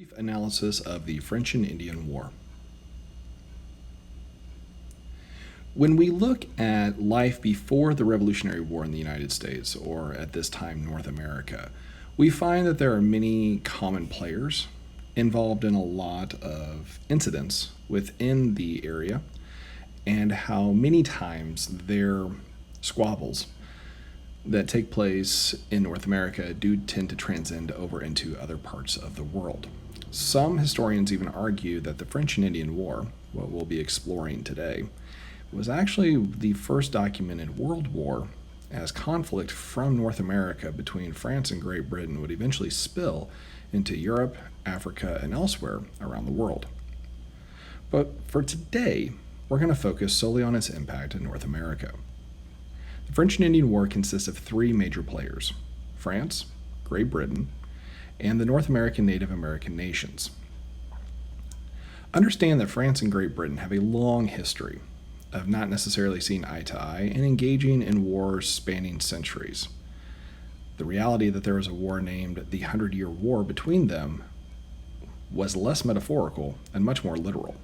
Brief analysis of the French and Indian War. When we look at life before the Revolutionary War in the United States, or at this time North America, we find that there are many common players involved in a lot of incidents within the area, and how many times their squabbles that take place in North America do tend to transcend over into other parts of the world. Some historians even argue that the French and Indian War, what we'll be exploring today, was actually the first documented world war, as conflict from North America between France and Great Britain would eventually spill into Europe, Africa, and elsewhere around the world. But for today, we're going to focus solely on its impact in North America. The French and Indian War consists of three major players: France, Great Britain, and the North American Native American nations. Understand that France and Great Britain have a long history of not necessarily seeing eye to eye and engaging in wars spanning centuries. The reality that there was a war named the 100-Year War between them was less metaphorical and much more literal.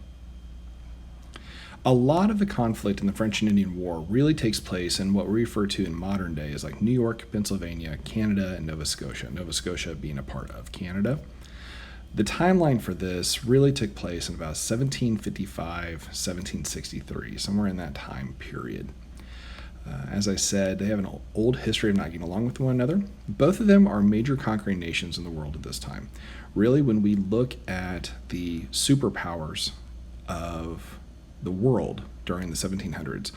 A lot of the conflict in the French and Indian War really takes place in what we refer to in modern day as like New York, Pennsylvania, Canada, and Nova Scotia being a part of Canada. The timeline for this really took place in about 1755, 1763, somewhere in that time period. As I said, they have an old history of not getting along with one another. Both of them are major conquering nations in the world at this time. Really, when we look at the superpowers of the world during the 1700s,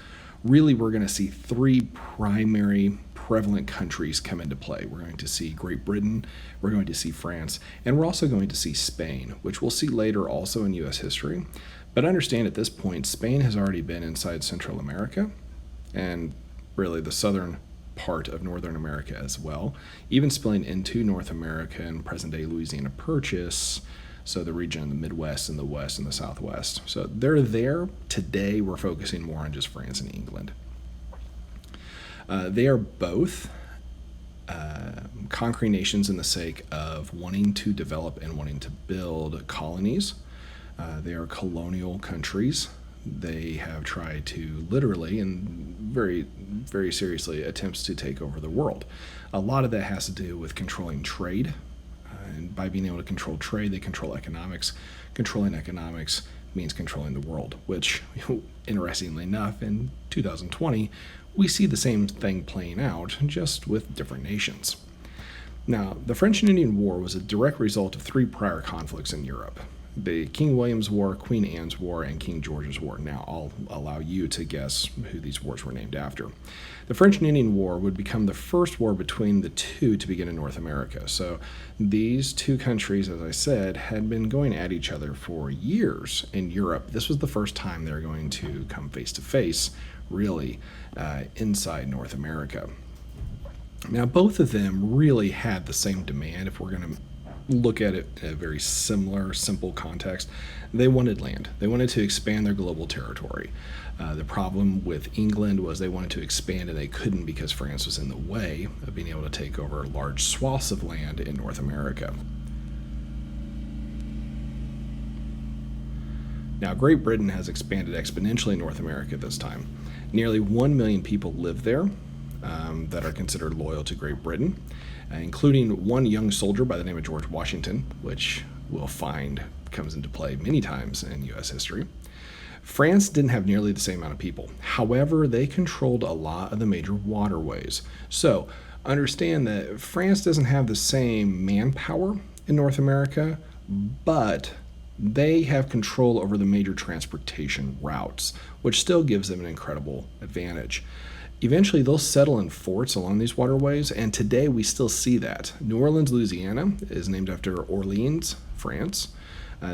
really we're going to see three primary prevalent countries come into play. We're going to see Great Britain, we're going to see France, and we're also going to see Spain, which we'll see later also in U.S. history. But understand at this point, Spain has already been inside Central America and really the southern part of Northern America as well, even spilling into North America and present-day Louisiana Purchase, so the region in the Midwest and the West and the Southwest. So they're there. Today we're focusing more on just France and England. They are both conquering nations in the sake of wanting to develop and wanting to build colonies. They are colonial countries. They have tried to literally and very, very seriously attempts to take over the world. A lot of that has to do with controlling trade. And by being able to control trade, they control economics. Controlling economics means controlling the world, which, interestingly enough, in 2020, we see the same thing playing out, just with different nations. Now, the French and Indian War was a direct result of three prior conflicts in Europe: the King William's War, Queen Anne's War, and King George's War. Now, I'll allow you to guess who these wars were named after. The French and Indian War would become the first war between the two to begin in North America. So these two countries, as I said, had been going at each other for years in Europe. This was the first time they're going to come face to face, really, inside North America. Now, both of them really had the same demand. If we're going to look at it in a very similar, simple context, they wanted land. They wanted to expand their global territory. The problem with England was they wanted to expand and they couldn't because France was in the way of being able to take over large swaths of land in North America. Now, Great Britain has expanded exponentially in North America this time. Nearly 1 million people live there that are considered loyal to Great Britain, including one young soldier by the name of George Washington, which we'll find comes into play many times in U.S. history. France didn't have nearly the same amount of people. However, they controlled a lot of the major waterways. So understand that France doesn't have the same manpower in North America, but they have control over the major transportation routes, which still gives them an incredible advantage. Eventually, they'll settle in forts along these waterways, and today we still see that. New Orleans, Louisiana is named after Orleans, France.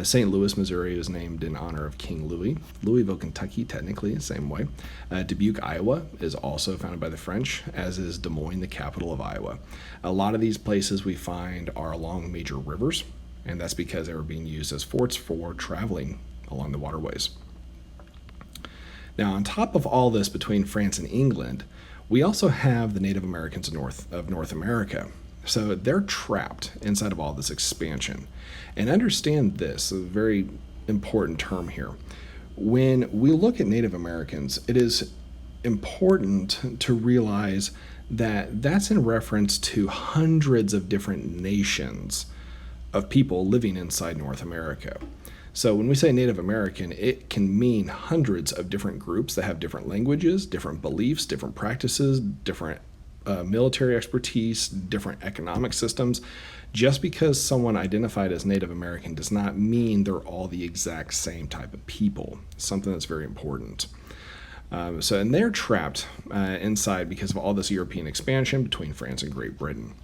St. Louis, Missouri is named in honor of King Louis. Louisville, Kentucky, technically the same way. Dubuque, Iowa is also founded by the French, as is Des Moines, the capital of Iowa. A lot of these places we find are along major rivers, and that's because they were being used as forts for traveling along the waterways. Now, on top of all this between France and England, we also have the Native Americans of North America, So they're trapped inside of all this expansion. And understand this, a very important term here. When we look at Native Americans, it is important to realize that that's in reference to hundreds of different nations of people living inside North America. So when we say Native American, it can mean hundreds of different groups that have different languages, different beliefs, different practices, different military expertise, different economic systems. Just because someone identified as Native American does not mean they're all the exact same type of people. Something that's very important. And they're trapped inside because of all this European expansion between France and Great Britain.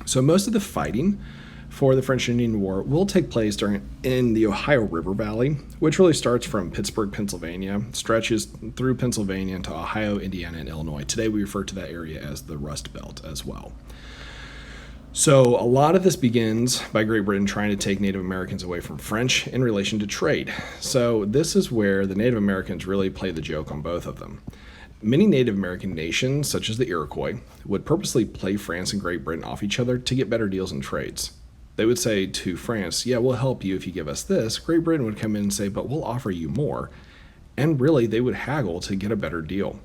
So most of the fighting for the French Indian War will take place in the Ohio River Valley, which really starts from Pittsburgh, Pennsylvania, stretches through Pennsylvania into Ohio, Indiana, and Illinois. Today we refer to that area as the Rust Belt as well. So a lot of this begins by Great Britain trying to take Native Americans away from French in relation to trade. So this is where the Native Americans really play the joke on both of them. Many Native American nations, such as the Iroquois, would purposely play France and Great Britain off each other to get better deals in trades. They would say to France, yeah, we'll help you if you give us this. Great Britain would come in and say, but we'll offer you more. And really, they would haggle to get a better deal.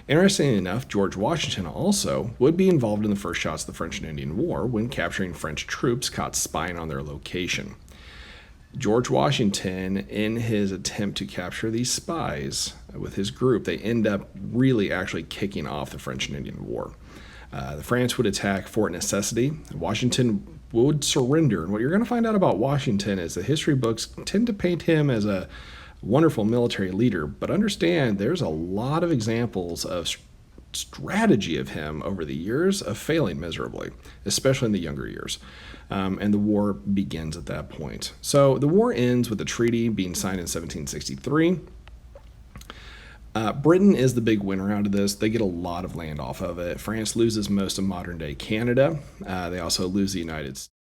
Interestingly enough, George Washington also would be involved in the first shots of the French and Indian War when capturing French troops caught spying on their location. George Washington, in his attempt to capture these spies with his group, they end up really actually kicking off the French and Indian War. The France would attack Fort Necessity. Washington would surrender. And what you're going to find out about Washington is the history books tend to paint him as a wonderful military leader, but understand there's a lot of examples of strategy of him over the years of failing miserably, especially in the younger years. And the war begins at that point. So the war ends with the treaty being signed in 1763. Britain is the big winner out of this. They get a lot of land off of it. France loses most of modern-day Canada. They also lose the United States.